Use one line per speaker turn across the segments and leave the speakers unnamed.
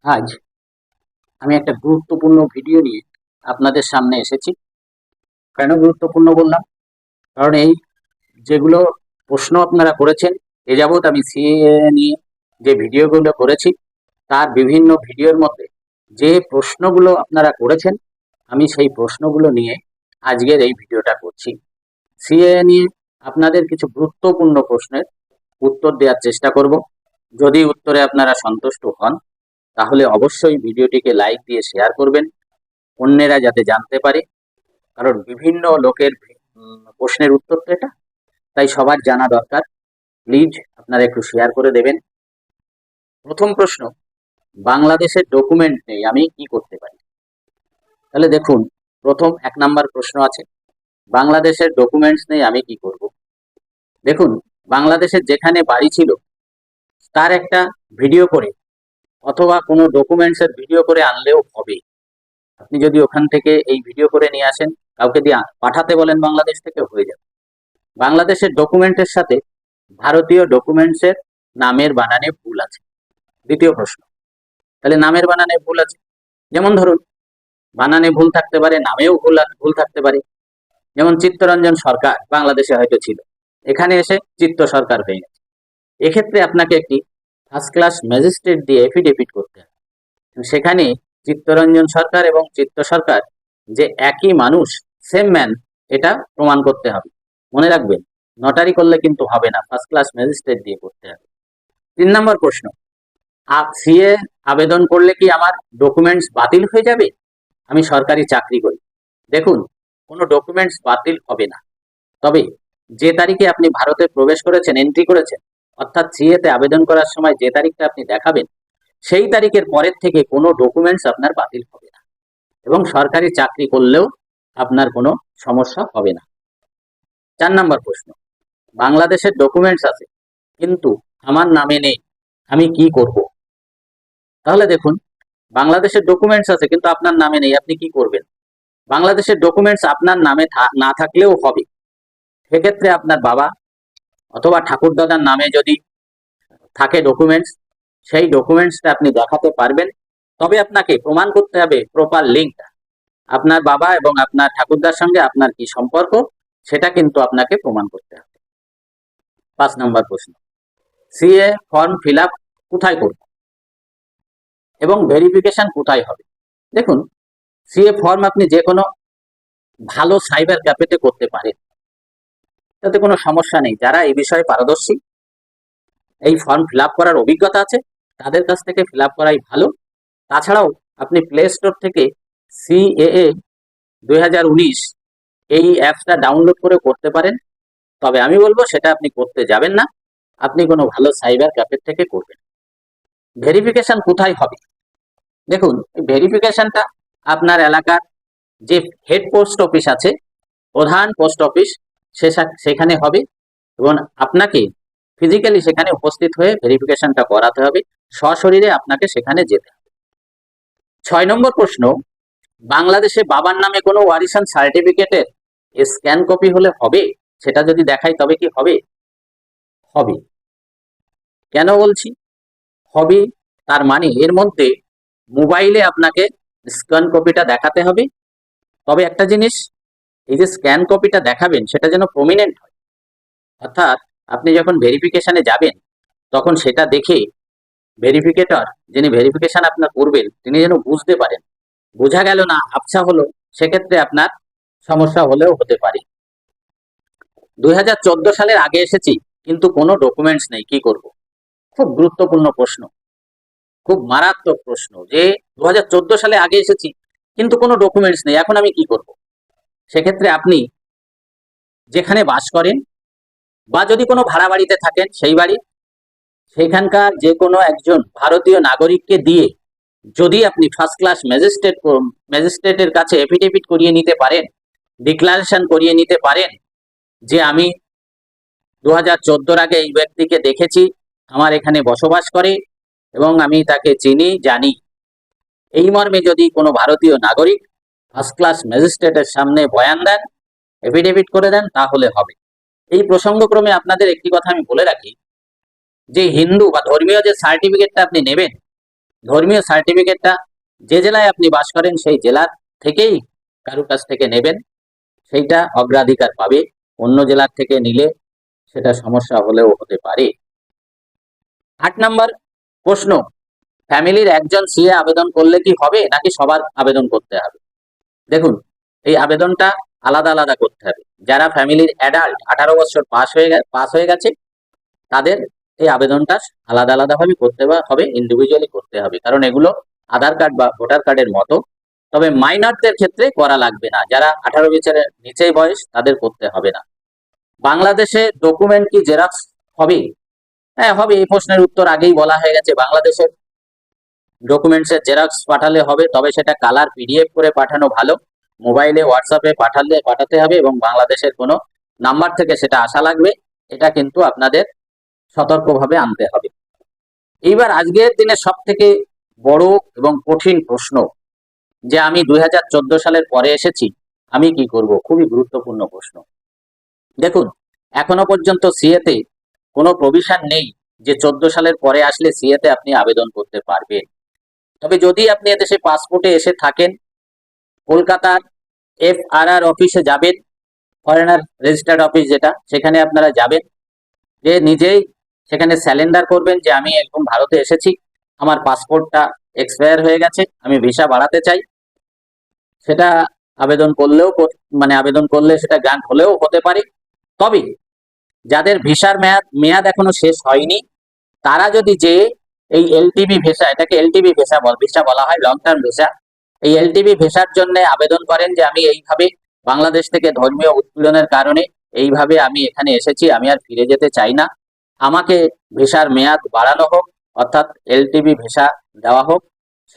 আজ আমি একটা গুরুত্বপূর্ণ ভিডিও নিয়ে আপনাদের সামনে এসেছি। কেন গুরুত্বপূর্ণ বললাম? কারণ এই যেগুলো প্রশ্ন আপনারা করেছেন, এ যাবৎ আমি সিএএ নিয়ে যে ভিডিওগুলো করেছি, তার বিভিন্ন ভিডিওর মধ্যে যে প্রশ্নগুলো আপনারা করেছেন, আমি সেই প্রশ্নগুলো নিয়ে আজকের এই ভিডিওটা করছি। সিএএ নিয়ে আপনাদের কিছু গুরুত্বপূর্ণ প্রশ্নের উত্তর দেওয়ার চেষ্টা করব। যদি উত্তরে আপনারা সন্তুষ্ট হন, তাহলে অবশ্যই ভিডিওটিকে লাইক দিয়ে শেয়ার করবেন, অন্যেরা যাতে জানতে পারে। কারণ বিভিন্ন লোকের প্রশ্নের উত্তর তো এটা, তাই সবার জানা দরকার। প্লিজ আপনারা একটু শেয়ার করে দেবেন। প্রথম প্রশ্ন, বাংলাদেশের ডকুমেন্ট নেই, আমি কি করতে পারি? তাহলে দেখুন, প্রথম 1 নাম্বার প্রশ্ন আছে, বাংলাদেশের ডকুমেন্টস নেই, আমি কি করব? দেখুন, বাংলাদেশের যেখানে বাড়ি ছিল তার একটা ভিডিও করে অথবা কোনো ডকুমেন্টসের ভিডিও করে আনলেও হবে। আপনি যদি ওখান থেকে এই ভিডিও করে নিয়ে আসেন, কাউকে দিয়ে পাঠাতে বলেন বাংলাদেশ থেকে, হয়ে যাবে। বাংলাদেশের ডকুমেন্টের সাথে ভারতীয় ডকুমেন্টসের নামের বানানে ভুল আছে। দ্বিতীয় প্রশ্ন, তাহলে নামের বানানে ভুল আছে, যেমন ধরুন বানানে ভুল থাকতে পারে, নামেও ভুল থাকতে পারে। যেমন চিত্তরঞ্জন সরকার বাংলাদেশে হয়তো ছিল, এখানে এসে চিত্ত সরকার হয়ে গেছে। এক্ষেত্রে আপনাকে একটি ফার্স্ট ক্লাস ম্যাজিস্ট্রেট দিয়ে এফিডেভিট করতে হবে। সেখানে চিত্তরঞ্জন সরকার এবং চিত্ত সরকার যে একই মানুষ, সেম ম্যান, এটা প্রমাণ করতে হবে। মনে রাখবেন, নটারি করলে কিন্তু হবে না, ফার্স্ট ক্লাস ম্যাজিস্ট্রেট দিয়ে করতে হবে। 3 নম্বর প্রশ্ন, সিএ আবেদন করলে কি আমার ডকুমেন্টস বাতিল হয়ে যাবে? আমি সরকারি চাকরি করি। দেখুন, কোনো ডকুমেন্টস বাতিল হবে না, তবে যে তারিখে আপনি ভারতে প্রবেশ করেছেন, এন্ট্রি করেছেন, অর্থাৎ সিএতে আবেদন করার সময় যে তারিখটা আপনি দেখাবেন, সেই তারিখের পরের থেকে কোনো ডকুমেন্টস আপনার বাতিল হবে না, এবং সরকারি চাকরি করলেও আপনার কোনো সমস্যা হবে না। 4 নম্বর প্রশ্ন, বাংলাদেশের ডকুমেন্টস আছে কিন্তু আমার নামে নেই, আমি কি করব? তাহলে দেখুন, বাংলাদেশের ডকুমেন্টস আছে কিন্তু আপনার নামে নেই, আপনি কি করবেন? বাংলাদেশের ডকুমেন্টস আপনার নামে না থাকলেও হবে। সেক্ষেত্রে আপনার বাবা অথবা ঠাকুরদাদার নামে যদি থাকে ডকুমেন্টস, সেই ডকুমেন্টসটা আপনি দেখাতে পারবেন। তবে আপনাকে প্রমাণ করতে হবে প্রপার লিঙ্কটা, আপনার বাবা এবং আপনার ঠাকুরদার সঙ্গে আপনার কি সম্পর্ক, সেটা কিন্তু আপনাকে প্রমাণ করতে হবে। 5 নম্বর প্রশ্ন, সিএ ফর্ম ফিল আপ কোথায় করব এবং ভেরিফিকেশন কোথায় হবে? দেখুন, সিএ ফর্ম আপনি যে কোনো ভালো সাইবার ক্যাফেতে করতে পারেন, তাতে কোনো সমস্যা নেই। যারা এই বিষয়ে পারদর্শী, এই ফর্ম ফিল আপ করার অভিজ্ঞতা আছে, তাদের কাছ থেকে ফিল আপ করাই ভালো। তাছাড়াও আপনি প্লে স্টোর থেকে সিএএ 2019 এই অ্যাপসটা ডাউনলোড করে করতে পারেন। তবে আমি বলবো সেটা আপনি করতে যাবেন না, আপনি কোনো ভালো সাইবার ক্যাফে থেকে করবেন। ভেরিফিকেশন কোথায় হবে? দেখুন, ভেরিফিকেশনটা আপনার এলাকার যে হেড পোস্ট অফিস আছে, প্রধান পোস্ট অফিস, সেখানে হবে, এবং আপনাকে ফিজিক্যালি সেখানে উপস্থিত হয়ে ভেরিফিকেশনটা করাতে হবে, সশরীরে আপনাকে সেখানে যেতে হবে। 6 নম্বর প্রশ্ন, বাংলাদেশে বাবার নামে কোনো ওয়ারিশান সার্টিফিকেটের স্ক্যান কপি হলে হবে? সেটা যদি দেখাই তবে কি হবে? হবে। কেন বলছি হবে? তার মানে এর মধ্যে মোবাইলে আপনাকে স্ক্যান কপিটা দেখাতে হবে। তবে একটা জিনিস, এই যে স্ক্যান কপিটা দেখাবেন সেটা যেন প্রমিনেন্ট হয়, অর্থাৎ আপনি যখন ভেরিফিকেশনে যাবেন তখন সেটা দেখে ভেরিফিকেটর, যিনি ভেরিফিকেশন আপনার করবেন, তিনি যেন বুঝতে পারেন। বোঝা গেল না, আবছা হলো, সেক্ষেত্রে আপনার সমস্যা হলেও হতে পারে। 2014 সালের আগে এসেছি কিন্তু কোনো ডকুমেন্টস নেই, কি করব? খুব গুরুত্বপূর্ণ প্রশ্ন, খুব মারাত্মক প্রশ্ন, যে 2014 সালে আগে এসেছি কিন্তু কোনো ডকুমেন্টস নেই, এখন আমি কি করব? সেক্ষেত্রে আপনি যেখানে বাস করেন বা যদি কোনো ভাড়া বাড়িতে থাকেন, সেই বাড়ি, সেখানকার যে কোনো একজন ভারতীয় নাগরিককে দিয়ে যদি আপনি ফার্স্ট ক্লাস ম্যাজিস্ট্রেটের কাছে এফিডেভিট করিয়ে নিতে পারেন, ডিক্লারেশন করিয়ে নিতে পারেন যে আমি 2014 আগে এই ব্যক্তিকে দেখেছি, আমার এখানে বসবাস করে এবং আমি তাকে চিনি জানি, এই মর্মে যদি কোনো ভারতীয় নাগরিক ফার্স্ট ক্লাস ম্যাজিস্ট্রেটের সামনে বয়ান দেন, এফিডেভিট করে দেন, তাহলে হবে। এই প্রসঙ্গক্রমে আপনাদের একটি কথা আমি বলে রাখি, যে হিন্দু বা ধর্মীয় যে সার্টিফিকেটটা আপনি নেবেন, ধর্মীয় সার্টিফিকেটটা যে জেলায় আপনি বাস করেন সেই জেলার থেকেই কারুর কাছ থেকে নেবেন, সেইটা অগ্রাধিকার পাবে। অন্য জেলার থেকে নিলে সেটা সমস্যা হলেও হতে পারে। 8 নম্বর প্রশ্ন, ফ্যামিলির একজন সিএ আবেদন করলে কি হবে নাকি সবার আবেদন করতে হবে? দেখুন, এই আবেদনটা আলাদা আলাদা করতে হবে। যারা ফ্যামিলির অ্যাডাল্ট 18 বছর পাস হয়ে গেছে তাদের এই আবেদনটা আলাদা আলাদা ভাবে করতে হবে, ইন্ডিভিজুয়ালি করতে হবে, কারণ এগুলো আধার কার্ড বা ভোটার কার্ডের মতো। তবে মাইনরদের ক্ষেত্রে করা লাগবে না, যারা 18 বছরের নিচেই বয়স তাদের করতে হবে না। বাংলাদেশে ডকুমেন্ট কি জেরক্স হবে? হ্যাঁ হবে, এই প্রশ্নের উত্তর আগেই বলা হয়ে গেছে। বাংলাদেশের ডকুমেন্টসের জেরক্স পাঠালে হবে, তবে সেটা কালার পিডিএফ করে পাঠানো ভালো। মোবাইলে হোয়াটসঅ্যাপে পাঠাতে হবে এবং বাংলাদেশের কোনো নাম্বার থেকে সেটা আসা লাগবে, এটা কিন্তু আপনাদের সতর্কভাবে আনতে হবে। এইবার আজকের দিনে সব থেকে বড় এবং কঠিন প্রশ্ন, যে আমি 2014 সালের পরে এসেছি, আমি কি করব? খুবই গুরুত্বপূর্ণ প্রশ্ন। দেখুন, এখনো পর্যন্ত সিএতে কোনো প্রভিশন নেই যে 14 সালের পরে আসলে সিএতে আপনি আবেদন করতে পারবেন। তবে যদি আপনি এদেশে পাসপোর্টে এসে থাকেন, কলকাতার FRR অফিসে যাবেন, ফরেনার রেজিস্টার্ড অফিস যেটা, সেখানে আপনারা যাবেন, যে নিজেই সেখানে স্যালেন্ডার করবেন যে আমি একদম ভারতে এসেছি, আমার পাসপোর্টটা এক্সপায়ার হয়ে গেছে, আমি ভিসা বাড়াতে চাই। সেটা আবেদন করলেও আবেদন করলে সেটা গ্রান্ট হলেও হতে পারে। তবে যাদের ভিসার মেয়াদ এখনো শেষ হয়নি, তারা যদি যে এই এলটিবি ভিসা, এটাকে এলটিবি ভিসা বলা হয়, লং টার্ম ভিসা, এই এলটিবি ভিসার জন্য আবেদন করেন যে আমি এইভাবে বাংলাদেশ থেকে ধর্মীয় উৎপীড়নের কারণে এইভাবে আমি এখানে এসেছি, আমি আর ফিরে যেতে চাই না, আমাকে ভিসার মেয়াদ বাড়ানো হোক, অর্থাৎ এলটিবি ভিসা দেওয়া হোক।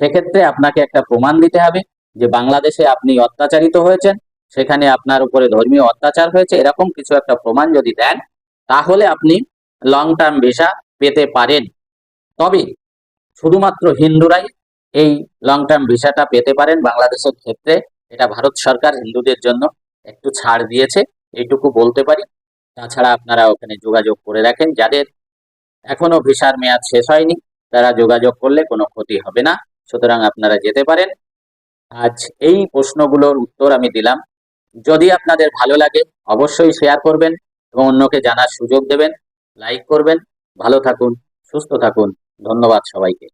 সেক্ষেত্রে আপনাকে একটা প্রমাণ দিতে হবে যে বাংলাদেশে আপনি অত্যাচারিত হয়েছেন, সেখানে আপনার উপরে ধর্মীয় অত্যাচার হয়েছে, এরকম কিছু একটা প্রমাণ যদি দেন, তাহলে আপনি লং টার্ম ভিসা পেতে পারেন। তবে শুধুমাত্র হিন্দুরাই এই লং টার্ম ভিসাটা পেতে পারেন বাংলাদেশের ক্ষেত্রে। এটা ভারত সরকার হিন্দুদের জন্য একটু ছাড় দিয়েছে, এইটুকু বলতে পারি। তাছাড়া আপনারা ওখানে যোগাযোগ করে রাখেন, যাদের এখনো ভিসার মেয়াদ শেষ হয়নি তারা যোগাযোগ করলে কোনো ক্ষতি হবে না, সুতরাং আপনারা যেতে পারেন। আজ এই প্রশ্নগুলোর উত্তর আমি দিলাম। যদি আপনাদের ভালো লাগে অবশ্যই শেয়ার করবেন এবং অন্যকে জানার সুযোগ দেবেন, লাইক করবেন। ভালো থাকুন, সুস্থ থাকুন, ধন্যবাদ সবাইকে।